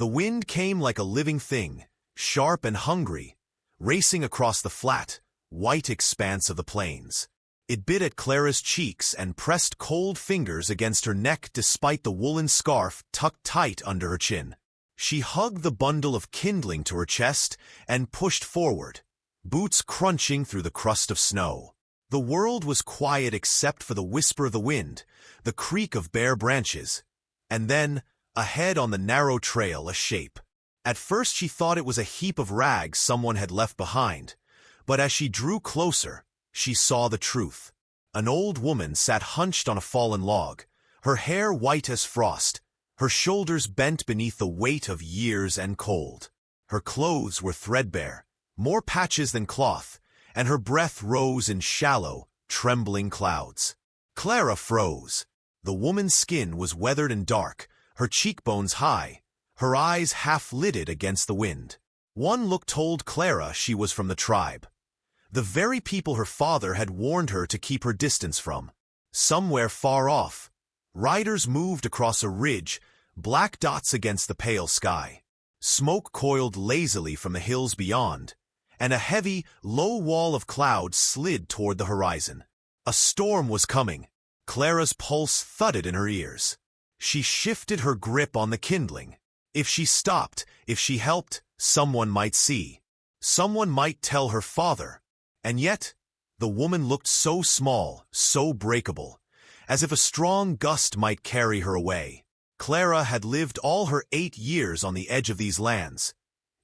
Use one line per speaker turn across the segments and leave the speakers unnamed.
The wind came like a living thing, sharp and hungry, racing across the flat, white expanse of the plains. It bit at Clara's cheeks and pressed cold fingers against her neck despite the woolen scarf tucked tight under her chin. She hugged the bundle of kindling to her chest and pushed forward, boots crunching through the crust of snow. The world was quiet except for the whisper of the wind, the creak of bare branches, and then, ahead on the narrow trail, a shape. At first she thought it was a heap of rags someone had left behind, but as she drew closer, she saw the truth. An old woman sat hunched on a fallen log, her hair white as frost, her shoulders bent beneath the weight of years and cold. Her clothes were threadbare, more patches than cloth, and her breath rose in shallow, trembling clouds. Clara froze. The woman's skin was weathered and dark, her cheekbones high, her eyes half-lidded against the wind. One look told Clara she was from the tribe. The very people her father had warned her to keep her distance from. Somewhere far off, riders moved across a ridge, black dots against the pale sky. Smoke coiled lazily from the hills beyond, and a heavy, low wall of cloud slid toward the horizon. A storm was coming. Clara's pulse thudded in her ears. She shifted her grip on the kindling. If she stopped, if she helped, someone might see. Someone might tell her father. And yet, the woman looked so small, so breakable, as if a strong gust might carry her away. Clara had lived all her 8 years on the edge of these lands.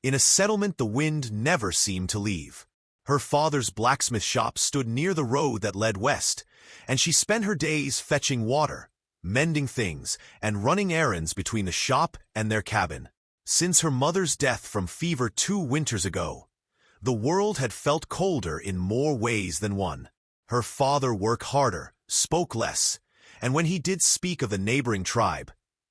In a settlement the wind never seemed to leave. Her father's blacksmith shop stood near the road that led west, and she spent her days fetching water, mending things, and running errands between the shop and their cabin. Since her mother's death from fever 2 winters ago, the world had felt colder in more ways than one. Her father worked harder, spoke less, and when he did speak of the neighboring tribe,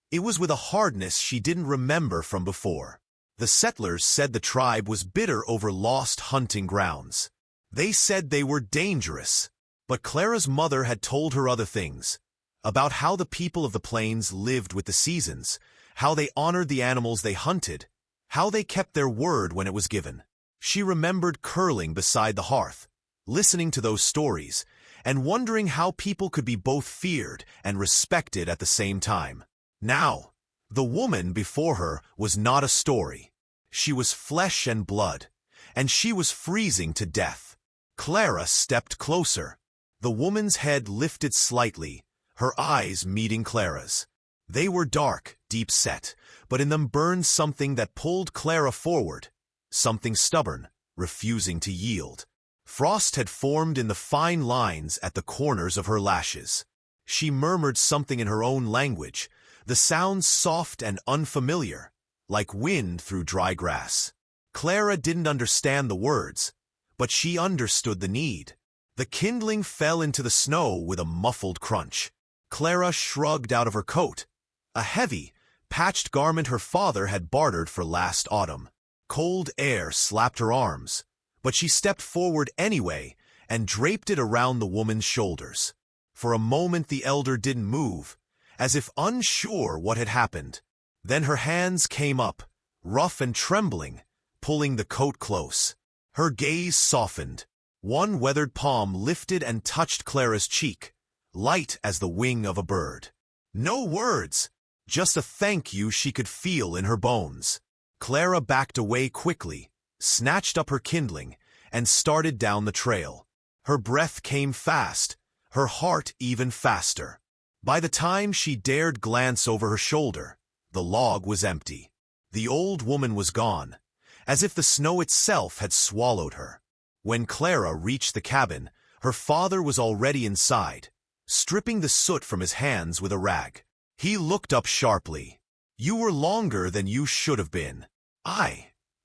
it was with a hardness she didn't remember from before. The settlers said the tribe was bitter over lost hunting grounds. They said they were dangerous. But Clara's mother had told her other things, about how the people of the plains lived with the seasons, how they honored the animals they hunted, how they kept their word when it was given. She remembered curling beside the hearth, listening to those stories, and wondering how people could be both feared and respected at the same time. Now, the woman before her was not a story. She was flesh and blood, and she was freezing to death. Clara stepped closer. The woman's head lifted slightly, her eyes meeting Clara's. They were dark, deep-set, but in them burned something that pulled Clara forward, something stubborn, refusing to yield. Frost had formed in the fine lines at the corners of her lashes. She murmured something in her own language, the sounds soft and unfamiliar, like wind through dry grass. Clara didn't understand the words, but she understood the need. The kindling fell into the snow with a muffled crunch. Clara shrugged out of her coat, a heavy, patched garment her father had bartered for last autumn. Cold air slapped her arms, but she stepped forward anyway and draped it around the woman's shoulders. For a moment the elder didn't move, as if unsure what had happened. Then her hands came up, rough and trembling, pulling the coat close. Her gaze softened. One weathered palm lifted and touched Clara's cheek, light as the wing of a bird. No words, just a thank you she could feel in her bones. Clara backed away quickly, snatched up her kindling, and started down the trail. Her breath came fast, her heart even faster. By the time she dared glance over her shoulder, the log was empty. The old woman was gone, as if the snow itself had swallowed her. When Clara reached the cabin, her father was already inside, stripping the soot from his hands with a rag. He looked up sharply. "You were longer than you should have been."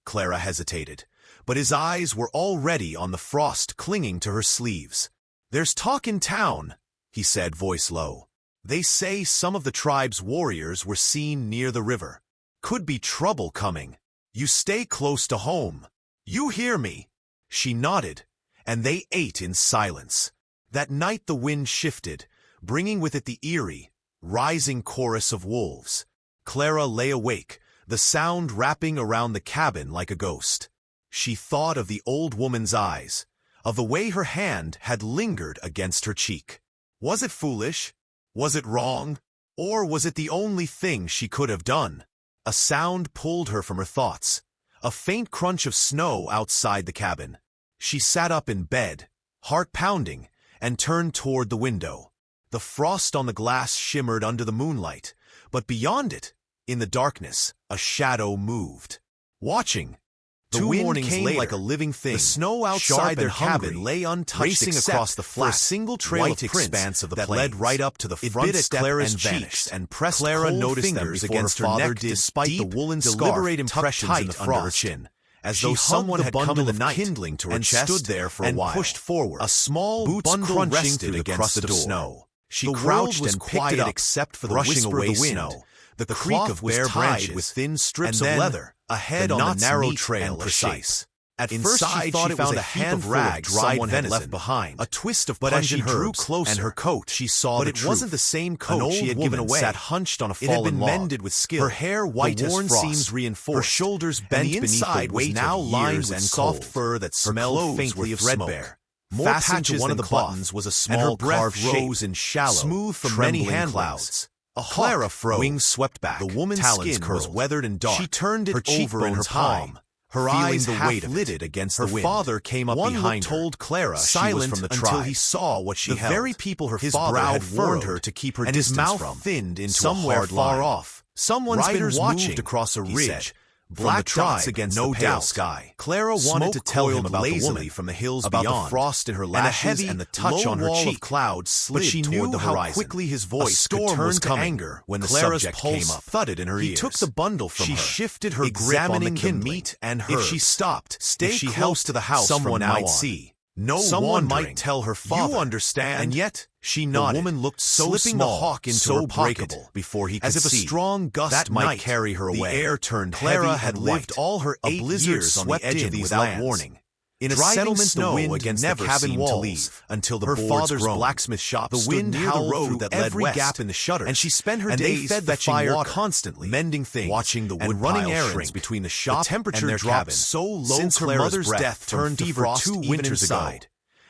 Clara hesitated, but his eyes were already on the frost clinging to her sleeves. "There's talk in town," he said, voice low. "They say some of the tribe's warriors were seen near the river. Could be trouble coming. You stay close to home. You hear me?" She nodded, and they ate in silence. That night the wind shifted, bringing with it the eerie, rising chorus of wolves. Clara lay awake, the sound wrapping around the cabin like a ghost. She thought of the old woman's eyes, of the way her hand had lingered against her cheek. Was it foolish? Was it wrong? Or was it the only thing she could have done? A sound pulled her from her thoughts, a faint crunch of snow outside the cabin. She sat up in bed, heart pounding, and turned toward the window. The frost on the glass shimmered under the moonlight, but beyond it, in the darkness, a shadow moved. Watching. The wind came later, like a living thing. The snow outside their cabin lay untouched, racing across the flat, single trail of expanse of the that led right up to the front step Clara's and vanished. And pressed Clara noticed fingers against her father, despite the woolen deliberate impressions in the frost, under her chin, as though someone had come in the night kindling to her chest and stood there for a while, pushed forward. A small bundle rested against the snow. She crouched and picked it up, except for the brushing away snow. The creak of bare branches with thin strips of leather, ahead on the narrow trail precise. At first she thought it was a heap of rags someone had left behind, a twist of pungent herbs, and her coat. She saw but it wasn't the same coat she had given away. Sat hunched on a fallen log. It had been mended with skill. Her hair white as frost, seams reinforced. Her shoulders bent beneath the weight now lined with soft fur that smelled faintly of threadbare. More patches one of the buttons was a small carved rose in shallow, smooth from many hand clouds. A Clara froze. Wings swept back. The woman's skin was weathered and dark. She turned it over in her palm, her eyes half-lidded against the wind. Her father came up behind her, told Clara silent from the until he saw what she held. The very people her father had warned her to keep her distance from. His mouth thinned into somewhere far off. Someone's been watching across a ridge. Black dots against the pale sky. Clara wanted to tell him about the woman from the hills beyond, about the frost in her lashes and the touch on her cheek. Clouds slid but she knew how quickly his voice could turn to anger when the subject came up. Thudded in her ears. He took the bundle from her. She shifted her grip on the meat and herbs. If she stopped, stay close to the house. Someone might see. Someone might tell her father. You understand? And yet she nodded. The woman looked so slipping small, the hawk into so her pocket before he could as if see. A strong gust that might carry her away. The air turned Clara had lived all her 8 years on the edge of these without lands. Warning. In a settlement, the wind against never the cabin walls to leave until the her father's blacksmith shop. The wind howled the road that led west, gap in the shutters, and she spent her days fed the fire water, constantly, mending things, watching the wood and running errands between the shop and their dropped cabin. So low since her mother's death turned to frost 2 winters ago.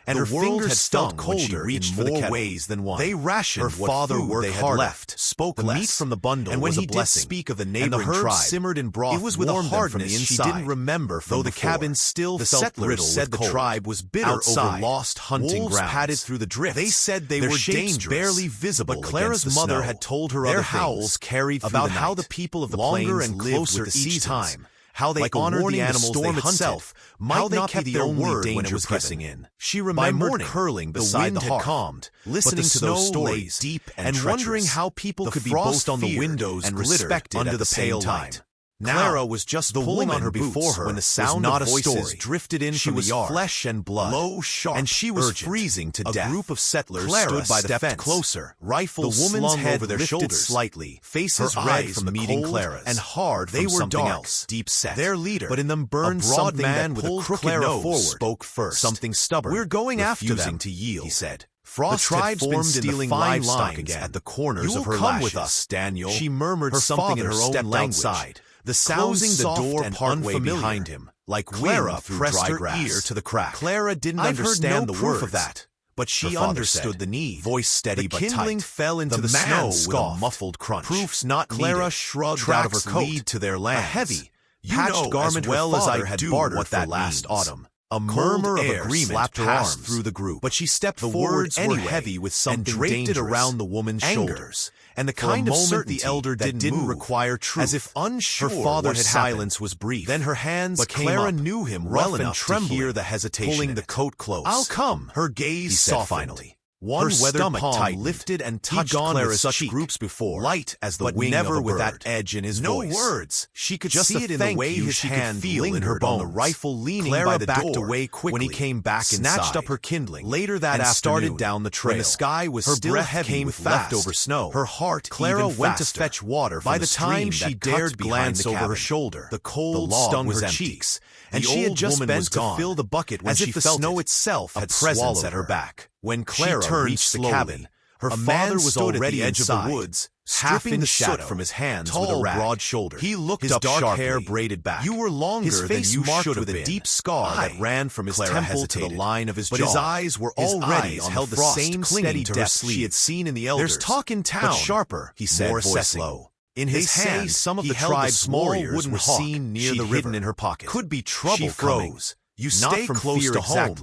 And her fingers had felt colder in more ways than one. They rationed her father what they had left, spoke the less. Meat from the bundle and when was he did speak of the neighboring tribe, simmered in broth. It was with a hardness she didn't remember from though the cabin still the felt brittle. Said the tribe was bitter outside, over lost hunting wolves grounds. Padded through the drifts. They said they were dangerous, barely visible. But Clara's mother had told her other howls carried about how the people of the plains and closer each time. How they honored the animals they hunted itself might not be the only danger when it was pressing in. She remembered curling beside the hearth, calmed, listening to those stories deep and wondering how people could be both on the windows and respected under the pale light. Clara was just pulling on her before her when the sound of voices drifted in from the yard. Flesh and blood, low, sharp, and she was freezing to death. A group of settlers stood by the fence, closer, rifles the woman's head over their shoulders slightly, faces red from the meeting Clara's, and hard they were dark, else, deep set. Their leader, but in them burned a broad man with a crooked nose, forward, spoke first. Something stubborn. We're going after them to yield, he said. Frost the tribe's been stealing fine livestock again at the corners of her lashes. Come with us, Daniel. She murmured something in her own language. The sound closing the door partway behind him, like Clara pressed her ear to the crack. Clara didn't understand the proof of that, but she understood the need. Voice steady but tight. The kindling fell into the snow with a muffled crunch. Proofs not Clara shrugged out of her coat. Lead to their lands. A heavy, patched garment well as I had bartered what that last autumn. A murmur of agreement passed through the group, but she stepped forward anyway, heavy with something draped it around the woman's shoulders. And the kind of certainty the elder didn't require truth, as if unsure her father's silence was brief. Then her hands but Clara knew him well enough to hear the hesitation, pulling the coat close. I'll come. Her gaze softened. Finally. One her weathered palm lifted and touched Clara's such cheek, groups before, light as the wing never of a with that edge in his voice. No words. She could just see it in the way his hand feel in her bone. The rifle leaning Clara by the backed door away quickly when he came back snatched up her kindling. Later that afternoon, started down the trail. When the sky was her still heavy with leftover snow. Her heart Clara went to fetch water. By the time she dared glance over her shoulder, the cold stung her cheeks, and she had just bent to fill the bucket when she felt snow itself had presence at her back. When Clara reached the cabin, Her father was already at the edge of the woods, stripping the soot from his hands with a rag. Broad shoulder. He looked up dark sharply. Hair braided back. You were longer his face than you marked with a deep scar that ran from his temple to the line of his jaw. But his eyes were already held the same steady depth she had seen in the elders. There's talk in town, but sharper, he said, voice low. In his hand, some of the tribe's warriors were seen near the river. In her pocket. Could be trouble coming. You stay close to home.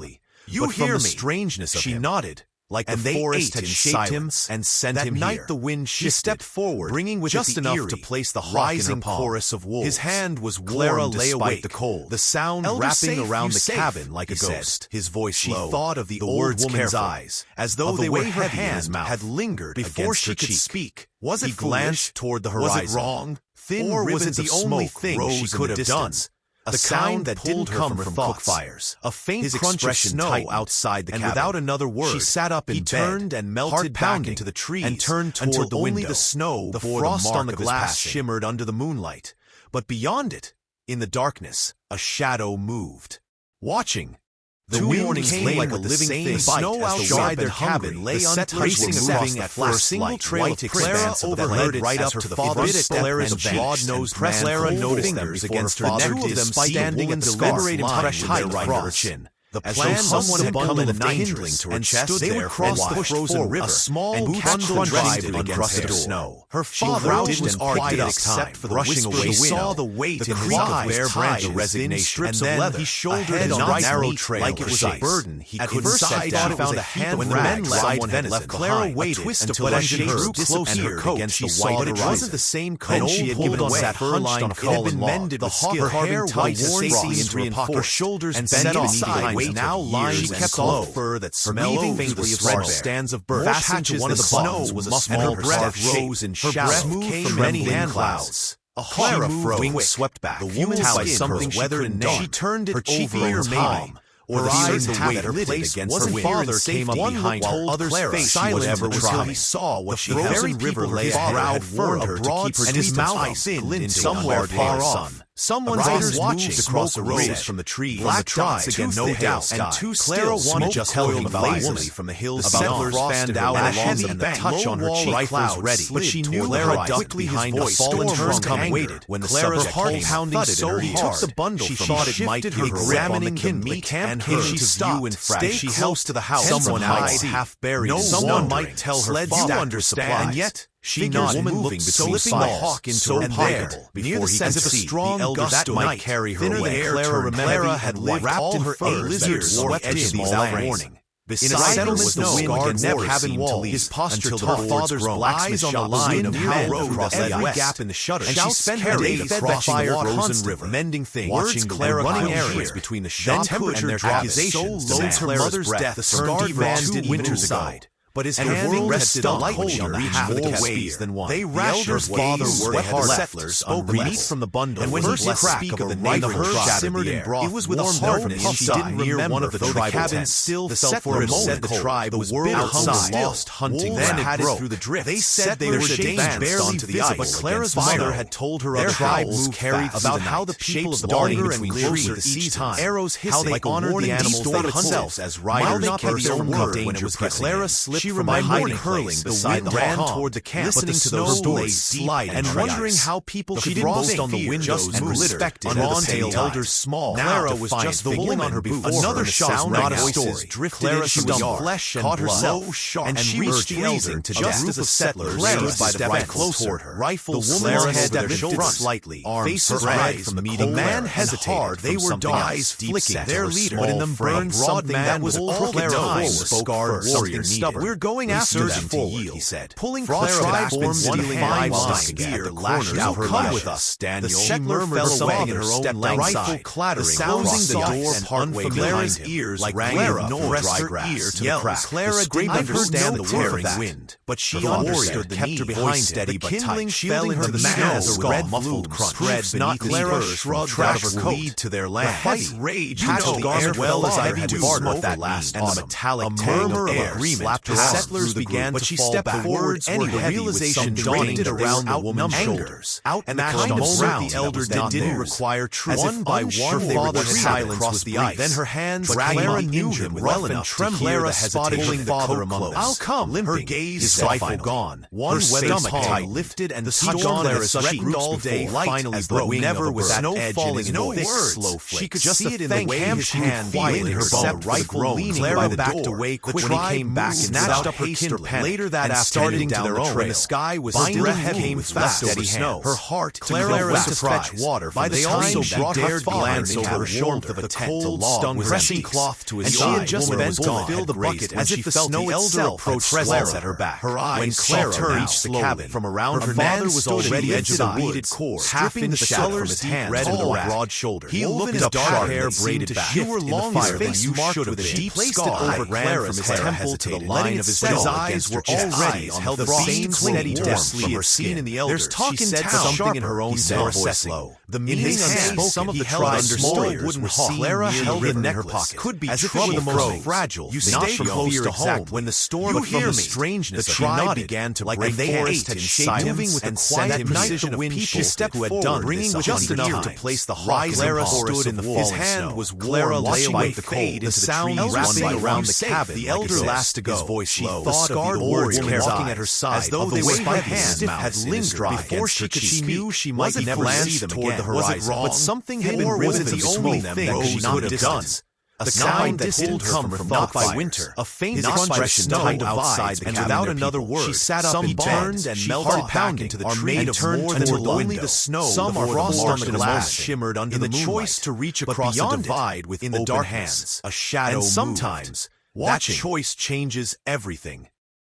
You hear the strangeness of him. She nodded. Like the forest had shaped him and sent him here. That night the wind shifted. She stepped forward, bringing with just enough to place the rising chorus of wolves. His hand was warm. Clara lay awake the cold. The sound wrapping around the cabin like a ghost. His voice low. She thought of the old woman's eyes, as though they were heavy in his mouth. Had lingered before she could speak. Was it glanced toward the horizon? Was it wrong? Thin or was it the only thing she could have done? A sound that didn't come from cook fires. A faint crunch of snow outside the cabin. And without another word, she sat up in bed, turned and melted back into the trees, and turned toward the window. Only the snow, the frost on the glass shimmered under the moonlight. But beyond it, in the darkness, a shadow moved. Watching. The wind came like a living thing. Snow outside their cabin lay untouched, moving at first single trail of Clara overheard it right up to the father's Clara's broad-nosed man. Clara noticed them against her neck. Two of them standing in deliberate and touched height under her chin. The plan someone had come in kindling to her chest. They would cross the frozen river. A small bundle drifted against the snow. Her father was quiet except for the rushing away. She saw the weight in his eyes, bare branches, resignation, and then he shouldered a narrow trail like it was a burden. He could set down. Found a hand when the men someone had left. Clara waited until as she drew closer against the white horizon. It wasn't the same coat she had given away. Fur-lined collar had been mended with skill. Her hair was safely into her pocket. Her shoulders bent behind. Now lying she kept low, fur that smelled faintly of large stands of birch. Fastened to one of the buttons was a small breath rose in shallow, came from many hand clouds. A Clara wing swept back. The woman's by something weathered and she turned it over in time. Or the eyes the weight her place against her father came up behind her. Others face silent until he saw what she had. The river lay brow warned her to keep her and his mouth thinned somewhere far off. Someone's eyes watching across the road from the trees. Black dots again, no doubt. And two Clara wanted just telling lazily from the hills. The settlers fanned out along the bank. Touch on her cheek, rifles ready. But she knew Clara ducked behind a fallen turn come waited. When Clara's heart pounding so hard, took the bundle she thought it might her examining the meat and her to view and stay she close to the house. Someone outside half buried. Someone might tell her father understand. And yet she nodded, moving between stalls, into her pocket, before he could see the elder that might carry her away. Clara had wrapped in her lizard's swept edge these warning. Beside her was the wind never having wall. His posture to her father's eyes on the line of how road across every gap in the shutter. And she spent her day across the frozen river, mending things, watching Clara running areas between the shop and their accusations. So low her mother's death, the scarred man did winters ago. But his hand rested lightly on the half more ways than one. The elder's father worked hard. Settlers spoke meat from the bundle, and when he speak of the name, the herd simmered in broth. It was with a hardness she didn't remember one of the cabins. Still felt for a moment the tribe was bitter outside, lost hunting. Then had it through the drift. They said they were advanced onto the ice, but Clara's mother had told her their tribes carried about how the people of the darker and closer each time. Arrows hissing like honored the animals they hunted as riders not kept their word when it was Clara slipped. She remembered hiding curling beside the ran toward the camp, listening to those blades slide and wondering how people could boast on the windows and respected drawn to the elder's small. Clara was just pulling on her before another shot, not a story. Drifted into the flesh and caught herself, and she reached the elder to just as a settler stood by the right close toward her. Rifle, the woman's head lifted slightly, faces red from the meeting. The man hesitated. They were eyes flicking. Their leader, but in them burned something that was all the time. Scarred warrior stubborn. We're going after them forward, he said. Pulling Clara back from one hand gear, lashed out her come with us, Daniel. The settler fell away in her own rifle clattering, sounding the door partway Clara's ears like Clara pressed her ear to the crack. Clara didn't understand the tearing wind, but she understood the kept her behind steady but tight. Fell into the snow, red muffled crunch. Spread beneath Clara shrugged out of her coat to their land. The heavy rage patched the air well as I do smoke that last and the metallic tang of air slapped her settlers began to fall backwards. The realization dawned around the woman's shoulders. And that kind of moment the elder didn't require truth. One by one, her father's silence was the ice. Then her hands Clara knew him well enough to hear the hesitation. Father among us. I'll come. Her gaze, his rifle gone. One stomach tight lifted, and the storm Clara's wrecked all day finally broke. Never with that edge in his voice. Slow flick. She could just see it in the way his hand in her bone. Rifle leaning by the backed away quickly. When he came back and snatched up her kindling. Later that afternoon down the trail, the sky was still heavy with fast over snow. Her heart Clara went to fetch water. By the time she dared glance over her shoulder, the cold stung pressing cloth to his side. And she had just bent to fill the bucket as if the snow itself approached Clara at her back. Her eyes when Clara reached the cabin from around her father was already edge of the weeded cord, half in the shadow from his hands, red and broad shoulder. He looked at dark hair braided back. You were long his face marked with a deep scar over Clara's from his temple to the line of his jaw. His eyes were already on the same steady depth from her skin in the elder. There's talk in town. Something in her own voice low. The meaning of some of the tribes understood wooden hawk. Clara held it in her pocket. Could be trouble the most fragile. You stay close to home. When the storm from the strangeness the tribe began to break forest had shaped moving with the quiet precision of people who had done bringing just enough to place the hawk. Clara stood in the falling snow. Was Clara watching the cold, the sound wrapping around the cabin. The elder last to go. His voice low. The scarred warrior walking at her side, as though they were her hands had lingered before she knew she might never see them toward the horizon. But something had been riven the only thing that she would have done. A sound that didn't come from thought by winter, a faint expression tied outside the cabin, and without another word, she sat up in bed, and melted pounding to the tree and turned toward only the snow. Some are frost on the glass shimmered under the choice to reach across a divide within the dark hands, a shadow. And sometimes that choice changes everything.